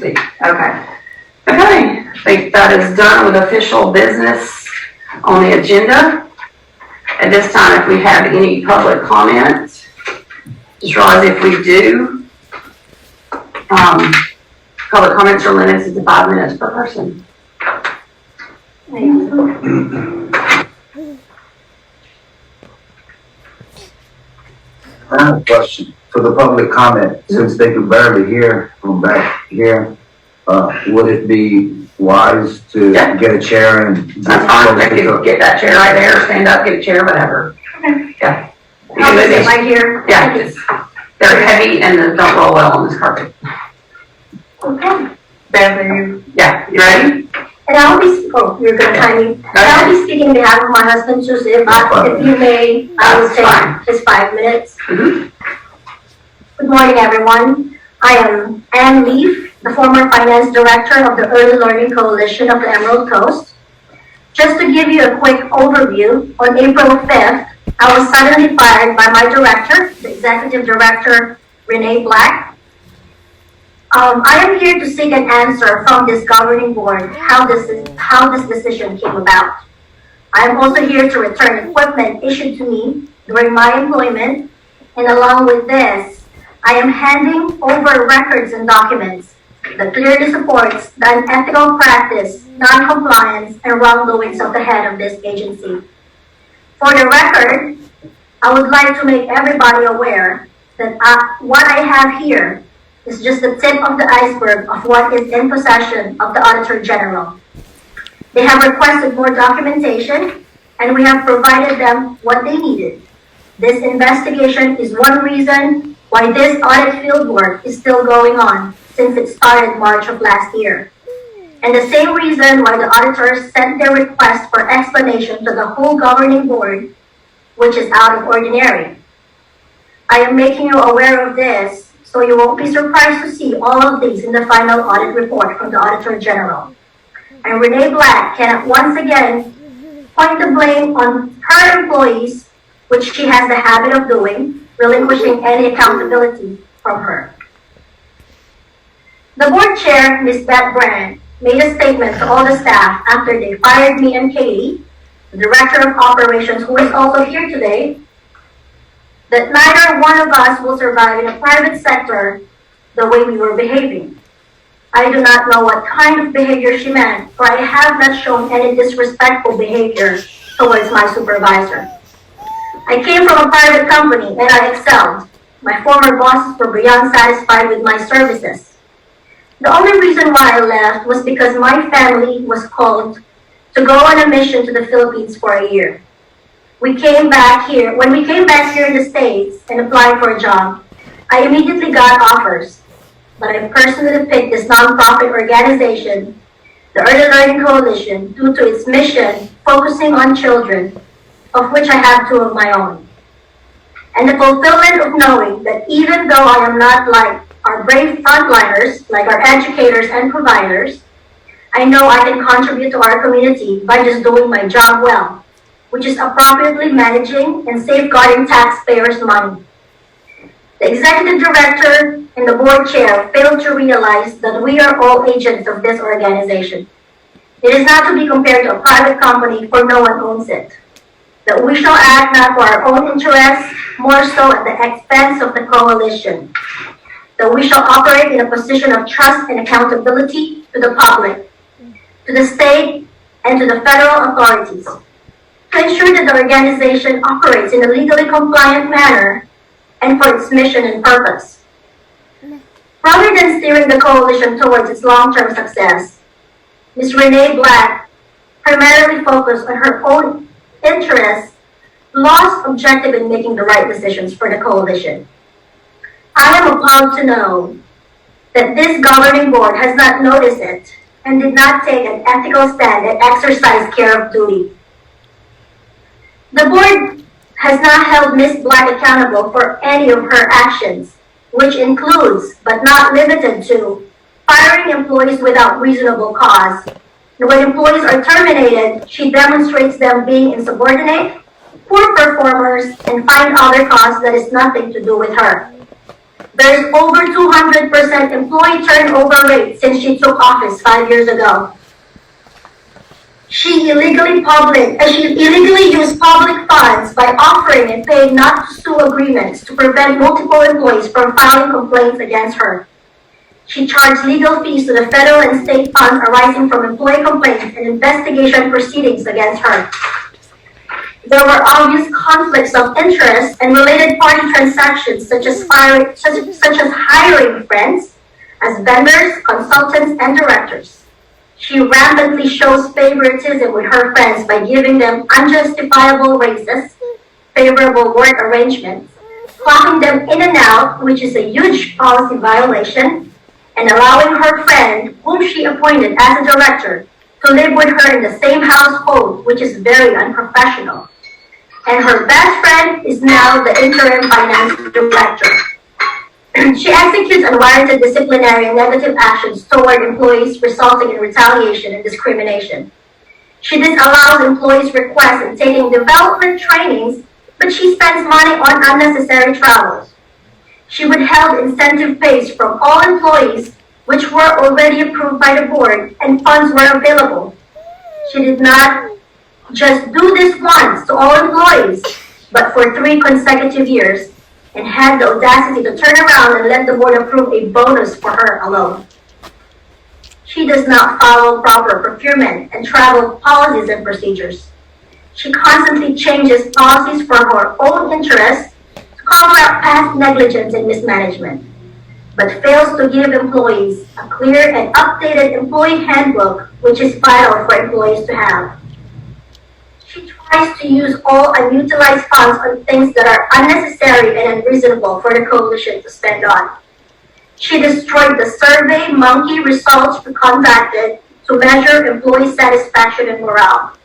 week. Okay. Okay, I think that is done with official business on the agenda. At this time, if we have any public comment, just realize if we do, public comments are limited to 5 minutes per person. I have a question for the public comment. Since they can barely hear from back here, would it be wise to get a chair and That's fine. I could get that chair right there, stand up, get a chair, whatever. Okay. Yeah. I'll just sit right here. Yeah, they're heavy and they don't roll well on this carpet. Okay. Beth, are you? Yeah, you ready? And I'll be, oh, you're gonna time me. I'll be speaking on behalf of my husband, so if you may, I will take just 5 minutes. Mm-hmm. Good morning, everyone. I am Ann Leaf, the former Finance Director of the Early Learning Coalition of the Emerald Coast. Just to give you a quick overview, on April 5th, I was suddenly fired by my director, the Executive Director Renea Black. I am here to seek an answer from this governing board how this decision came about. I am also here to return equipment issued to me during my employment, and along with this, I am handing over records and documents that clearly supports the unethical practice, non-compliance, and wrongdoings of the head of this agency. For the record, I would like to make everybody aware that what I have here is just the tip of the iceberg of what is in possession of the Auditor General. They have requested more documentation, and we have provided them what they needed. This investigation is one reason why this audit fieldwork is still going on since it started March of last year. And the same reason why the auditors sent their request for explanation to the whole governing board, which is out of ordinary. I am making you aware of this so you won't be surprised to see all of these in the final audit report from the Auditor General. And Renea Black can once again point the blame on her employees, which she has the habit of doing, relinquishing any accountability from her. The board chair, Ms. Beth Brant, made a statement to all the staff after they fired me and Katie, the Director of Operations, who is also here today, that neither one of us will survive in a private sector the way we were behaving. I do not know what kind of behavior she meant, for I have not shown any disrespectful behavior towards my supervisor. I came from a private company and I excelled. My former bosses were beyond satisfied with my services. The only reason why I left was because my family was called to go on a mission to the Philippines for a year. When we came back here in the States and applied for a job, I immediately got offers. But I personally picked this nonprofit organization, the Early Learning Coalition, due to its mission focusing on children, of which I have 2 of my own. And the fulfillment of knowing that even though I am not like our brave frontliners, like our educators and providers, I know I can contribute to our community by just doing my job well, which is appropriately managing and safeguarding taxpayers' money. The executive director and the board chair failed to realize that we are all agents of this organization. It is not to be compared to a private company, for no one owns it. That we shall act not for our own interests, more so at the expense of the coalition. That we shall operate in a position of trust and accountability to the public, to the state, and to the federal authorities, to ensure that the organization operates in a legally compliant manner and for its mission and purpose. Rather than steering the coalition towards its long-term success, Ms. Renea Black primarily focused on her own interests, lost objective in making the right decisions for the coalition. I am appalled to know that this governing board has not noticed it and did not take an ethical stand and exercise care of duty. The board has not held Ms. Black accountable for any of her actions, which includes, but not limited to, firing employees without reasonable cause. And when employees are terminated, she demonstrates them being insubordinate, poor performers, and find other cause that is nothing to do with her. There's over 200% employee turnover rate since she took office 5 years ago. She illegally used public funds by offering and paying not to sue agreements to prevent multiple employees from filing complaints against her. She charged legal fees to the federal and state funds arising from employee complaints and investigation proceedings against her. There were obvious conflicts of interest and related party transactions such as hiring friends as vendors, consultants, and directors. She rampantly shows favoritism with her friends by giving them unjustifiable raises, favorable work arrangements, clocking them in and out, which is a huge policy violation, and allowing her friend, whom she appointed as a director, to live with her in the same household, which is very unprofessional. And her best friend is now the interim finance director. She executes unwarranted disciplinary and negative actions toward employees, resulting in retaliation and discrimination. She disallows employees' requests in taking development trainings, but she spends money on unnecessary travels. She withheld incentive pays from all employees, which were already approved by the board, and funds were available. She did not just do this once to all employees, but for 3 consecutive years, and had the audacity to turn around and let the board approve a bonus for her alone. She does not follow proper procurement and travel policies and procedures. She constantly changes policies for her own interests to cover up past negligence and mismanagement, but fails to give employees a clear and updated employee handbook, which is vital for employees to have. She tries to use all unutilized funds on things that are unnecessary and unreasonable for the coalition to spend on. She destroyed the Survey Monkey results we conducted to measure employee satisfaction and morale.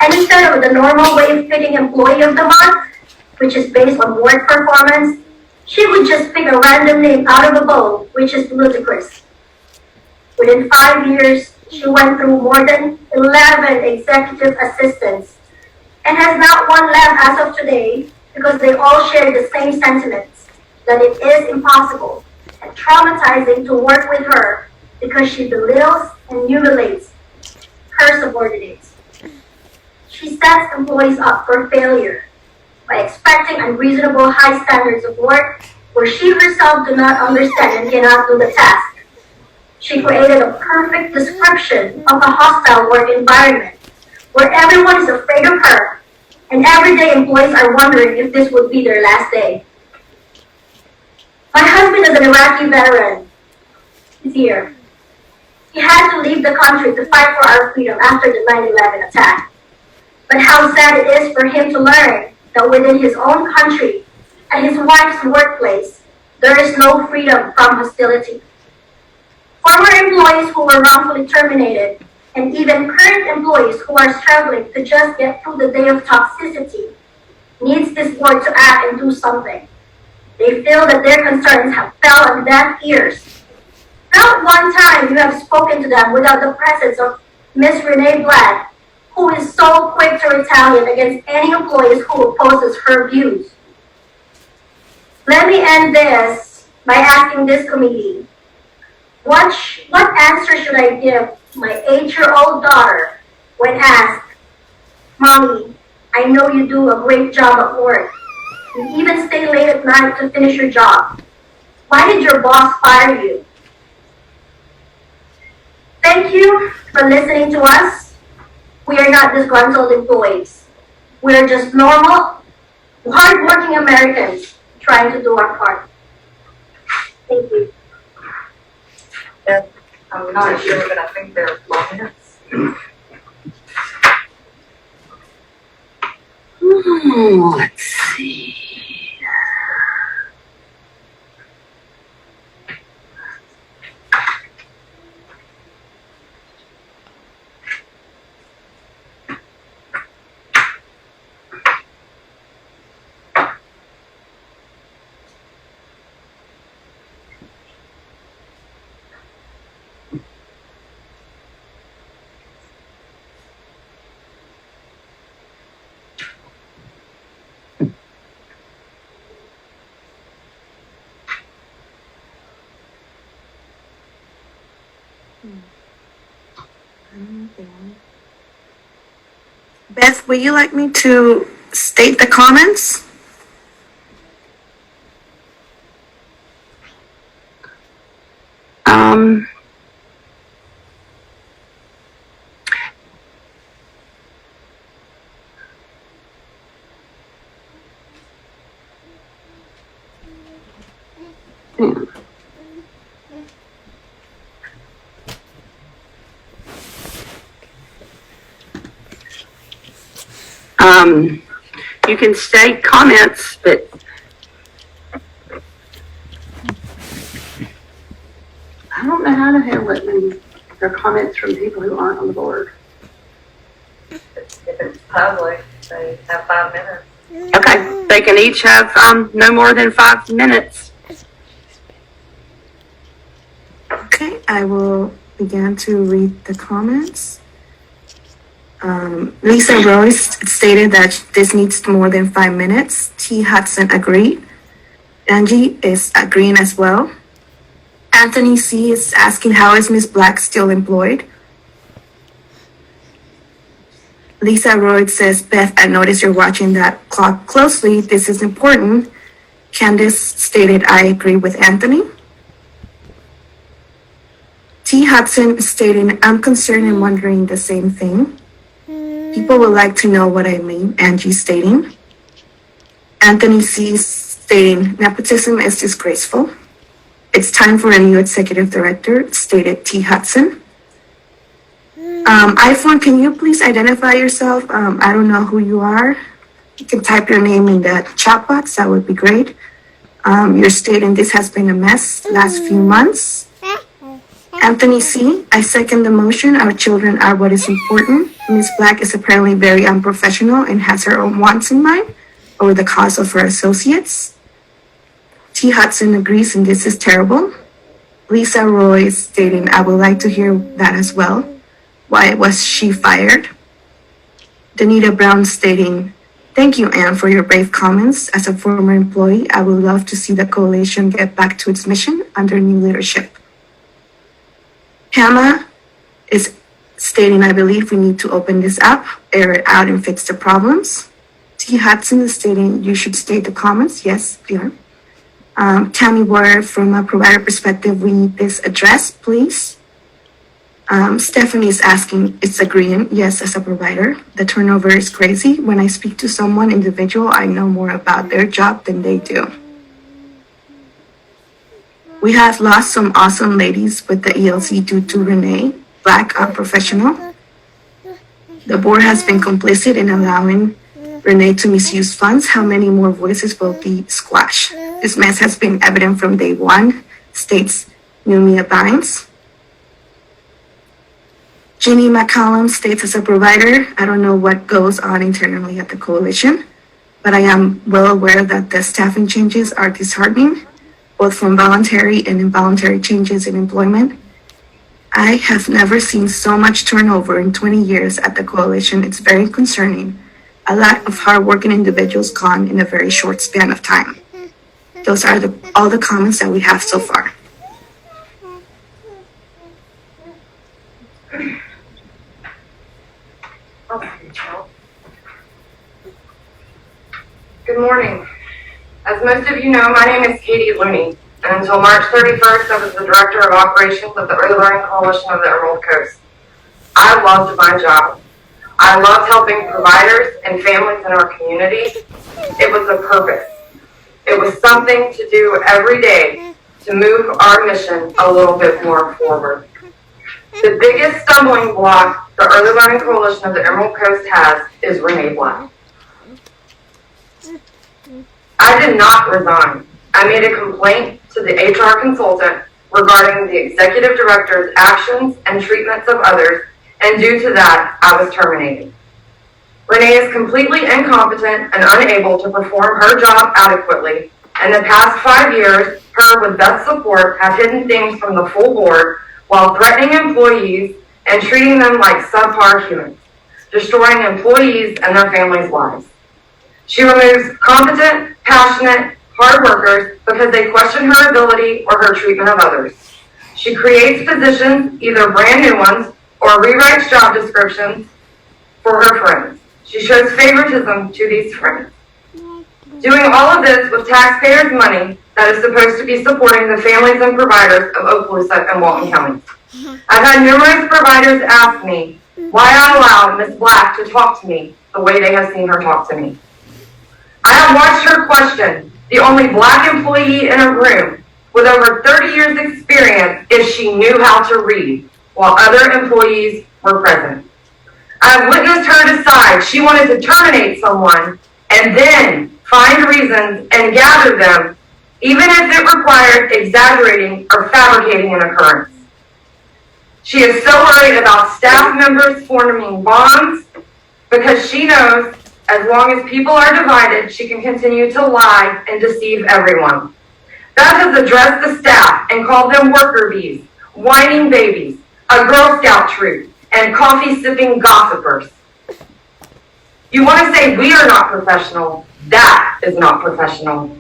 And instead of the normal way of picking Employee of the Month, which is based on work performance, she would just pick a random name out of a bowl, which is ludicrous. Within 5 years, she went through more than 11 executive assistants and has not one left as of today because they all share the same sentiments, that it is impossible and traumatizing to work with her because she belittles and humiliates her subordinates. She sets employees up for failure by expecting unreasonable high standards of work where she herself does not understand and cannot do the task. She created a perfect description of a hostile work environment where everyone is afraid of her and everyday employees are wondering if this would be their last day. My husband is an Iraqi veteran. He's here. He had to leave the country to fight for our freedom after the 9/11 attack. But how sad it is for him to learn that within his own country, at his wife's workplace, there is no freedom from hostility. Former employees who were wrongfully terminated, and even current employees who are struggling to just get through the day of toxicity, needs this board to act and do something. They feel that their concerns have fell on deaf ears. Not one time you have spoken to them without the presence of Ms. Renea Black, who is so quick to retaliate against any employees who opposes her views. Let me end this by asking this committee, what answer should I give my 8-year-old daughter when asked, "Mommy, I know you do a great job at work. You even stay late at night to finish your job. Why did your boss fire you?" Thank you for listening to us. We are not disgruntled employees. We are just normal, hardworking Americans trying to do our part. Thank you. Beth, I'm not sure, but I think they're 12 minutes. Let's see. Beth, would you like me to state the comments? Um, you can state comments, but I don't know how to handle it when there are comments from people who aren't on the board. If it's public, they have 5 minutes. Okay, they can each have, no more than 5 minutes. Okay, I will begin to read the comments. Lisa Royce stated that this needs more than 5 minutes. T. Hudson agreed. Angie is agreeing as well. Anthony C. is asking, how is Ms. Black still employed? Lisa Royce says, Beth, I noticed you're watching that clock closely. This is important. Candace stated, I agree with Anthony. T. Hudson is stating, I'm concerned and wondering the same thing. People would like to know what I mean, Angie stating. Anthony C. stating, nepotism is disgraceful. It's time for a new executive director, stated T. Hudson. iPhone, can you please identify yourself? I don't know who you are. You can type your name in the chat box, that would be great. You're stating this has been a mess last few months. Anthony C., I second the motion. Our children are what is important. Ms. Black is apparently very unprofessional and has her own wants in mind over the cause of her associates. T. Hudson agrees, and this is terrible. Lisa Roy is stating, I would like to hear that as well. Why was she fired? Danita Brown stating, thank you, Anne, for your brave comments. As a former employee, I would love to see the coalition get back to its mission under new leadership. Hannah is stating, I believe we need to open this up, air it out, and fix the problems. T. Hudson is stating, you should state the comments. Yes, yeah. Tammy Ward, from a provider perspective, we need this addressed, please. Stephanie is asking, it's agreeing, yes, as a provider. The turnover is crazy. When I speak to someone individual, I know more about their job than they do. We have lost some awesome ladies with the ELC due to Renea Black, unprofessional. The board has been complicit in allowing Renea to misuse funds. How many more voices will be squashed? This mess has been evident from day one, states Numia Bynes. Jeannie McCallum states, as a provider, I don't know what goes on internally at the coalition, but I am well aware that the staffing changes are disheartening, both from voluntary and involuntary changes in employment. I have never seen so much turnover in 20 years at the coalition. It's very concerning. A lot of hardworking individuals gone in a very short span of time. Those are all the comments that we have so far. Good morning. As most of you know, my name is Katie Looney, and until March 31st, I was the Director of Operations of the Early Learning Coalition of the Emerald Coast. I loved my job. I loved helping providers and families in our community. It was a purpose. It was something to do every day to move our mission a little bit more forward. The biggest stumbling block the Early Learning Coalition of the Emerald Coast has is Renea Black. I did not resign. I made a complaint to the HR consultant regarding the executive director's actions and treatments of others, and due to that, I was terminated. Renea is completely incompetent and unable to perform her job adequately, and the past 5 years, her with Beth's support have hidden things from the full board while threatening employees and treating them like subpar humans, destroying employees and their families' lives. She removes competent, passionate, hard workers because they question her ability or her treatment of others. She creates positions, either brand new ones, or rewrites job descriptions for her friends. She shows favoritism to these friends. Doing all of this with taxpayers' money that is supposed to be supporting the families and providers of Okaloosa and Walton counties. I've had numerous providers ask me why I allow Ms. Black to talk to me the way they have seen her talk to me. I have watched her question the only Black employee in a room with over 30 years experience if she knew how to read, while other employees were present. I have witnessed her decide she wanted to terminate someone and then find reasons and gather them, even if it required exaggerating or fabricating an occurrence. She is so worried about staff members forming bonds because she knows as long as people are divided, she can continue to lie and deceive everyone. Beth has addressed the staff and called them worker bees, whining babies, a Girl Scout troop, and coffee-sipping gossipers. You want to say we are not professional? That is not professional.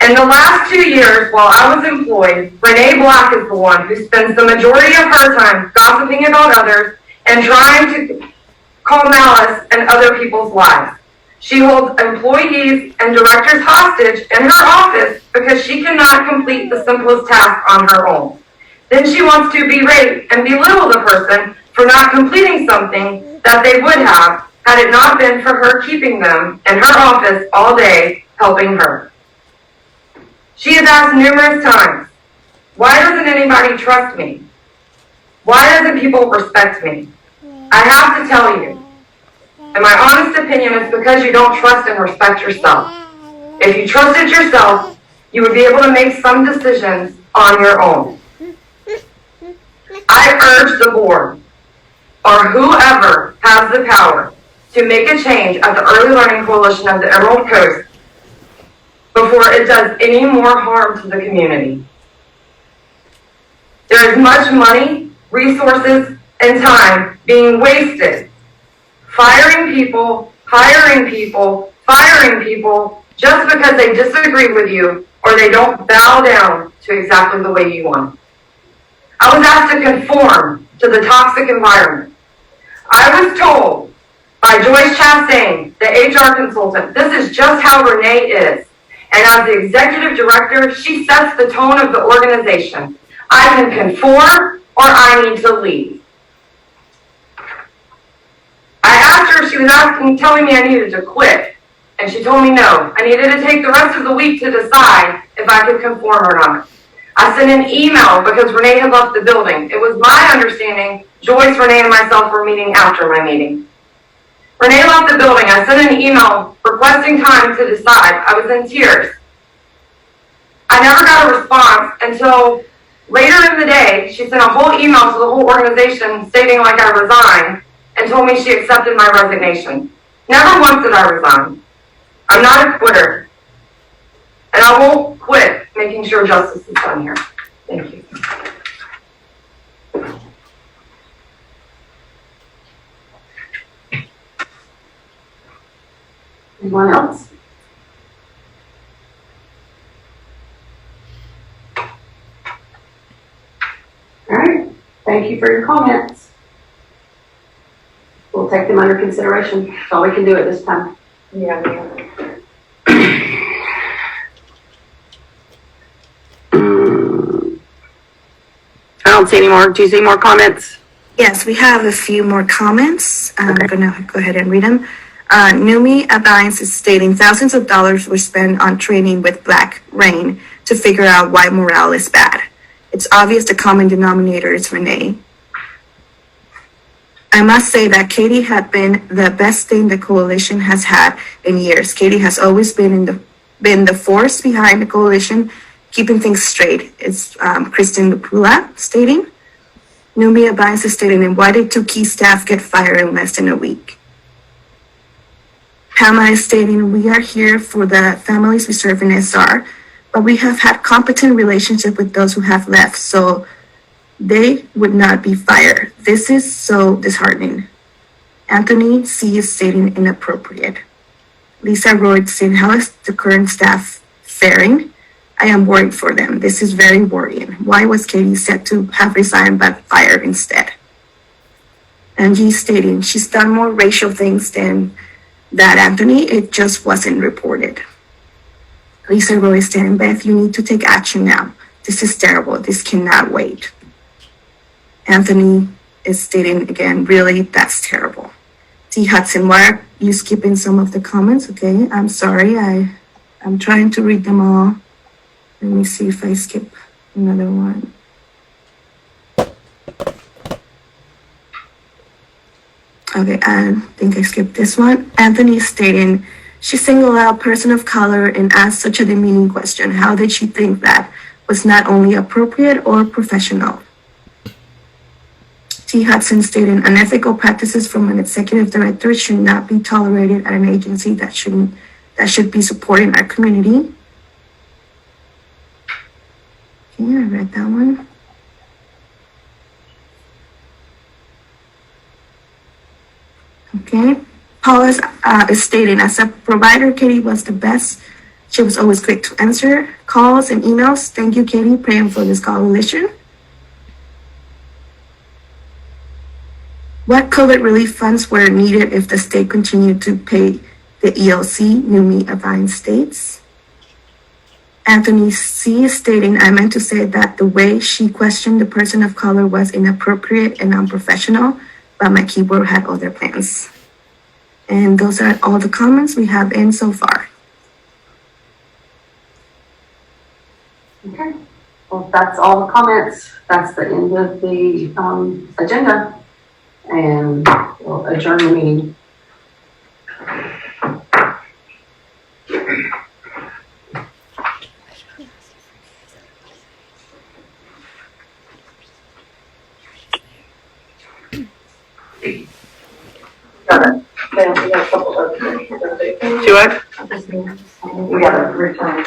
In the last 2 years, while I was employed, Renea Black is the one who spends the majority of her time gossiping about others and trying to call malice in other people's lives. She holds employees and directors hostage in her office because she cannot complete the simplest task on her own. Then she wants to berate and belittle the person for not completing something that they would have had it not been for her keeping them in her office all day helping her. She has asked numerous times, why doesn't anybody trust me? Why doesn't people respect me? I have to tell you, in my honest opinion, it's because you don't trust and respect yourself. If you trusted yourself, you would be able to make some decisions on your own. I urge the board, or whoever has the power, to make a change at the Early Learning Coalition of the Emerald Coast before it does any more harm to the community. There is much money, resources, and time being wasted firing people, hiring people, firing people just because they disagree with you or they don't bow down to exactly the way you want. I was asked to conform to the toxic environment. I was told by Joyce Chastain, the HR consultant, this is just how Renea is. And as the executive director, she sets the tone of the organization. I can conform or I need to leave. I asked her if she was telling me I needed to quit. And she told me no. I needed to take the rest of the week to decide if I could conform or not. I sent an email because Renea had left the building. It was my understanding Joyce, Renea, and myself were meeting after my meeting. Renea left the building. I sent an email requesting time to decide. I was in tears. I never got a response until later in the day. She sent a whole email to the whole organization stating like I resigned and told me she accepted my resignation. Never once did I resign. I'm not a quitter. And I won't quit making sure justice is done here. Thank you. Anyone else? All right. Thank you for your comments. We'll take them under consideration. That's all we can do at this time. Yeah. I don't see any more. Do you see more comments? Yes, we have a few more comments. I'm gonna go ahead and read them. Numi Abines is stating thousands of dollars were spent on training with Black Rain to figure out why morale is bad. It's obvious the common denominator is Renea. I must say that Katie had been the best thing the coalition has had in years. Katie has always been the force behind the coalition, keeping things straight. It's Kristen Lupula stating. Numi Abines is stating, and why did 2 key staff get fired in less than a week? Pamela is stating, we are here for the families we serve in SR, but we have had competent relationship with those who have left, so they would not be fired. This is so disheartening. Anthony C. is stating inappropriate. Lisa Royd saying, how is the current staff faring? I am worried for them. This is very worrying. Why was Katie set to have resigned but fired instead? Angie stating she's done more racial things than that, Anthony. It just wasn't reported. Lisa Roy stating, Beth, you need to take action now. This is terrible. This cannot wait. Anthony is stating again, really, that's terrible. T. Hudson, why are you skipping some of the comments? Okay, I'm sorry. I'm trying to read them all. Let me see if I skip another one. Okay, I think I skipped this one. Anthony is stating, she singled out person of color and asked such a demeaning question. How did she think that was not only appropriate or professional? T. Hudson stating, unethical practices from an executive director should not be tolerated at an agency that should be supporting our community. Okay, I read that one. Okay. Paula is stating, as a provider, Katie was the best. She was always quick to answer calls and emails. Thank you, Katie, praying for this coalition. What COVID relief funds were needed if the state continued to pay the ELC, New Me Avine states? Anthony C. is stating, I meant to say that the way she questioned the person of color was inappropriate and unprofessional, but my keyboard had other plans. And those are all the comments we have in so far. Okay, well, if that's all the comments. That's the end of the agenda. And we'll adjourn the meeting. Then we have a couple of things we're gonna do. Do it? We gotta return.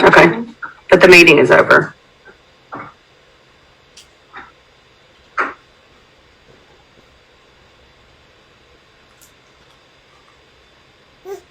Okay, but the meeting is over. Okay.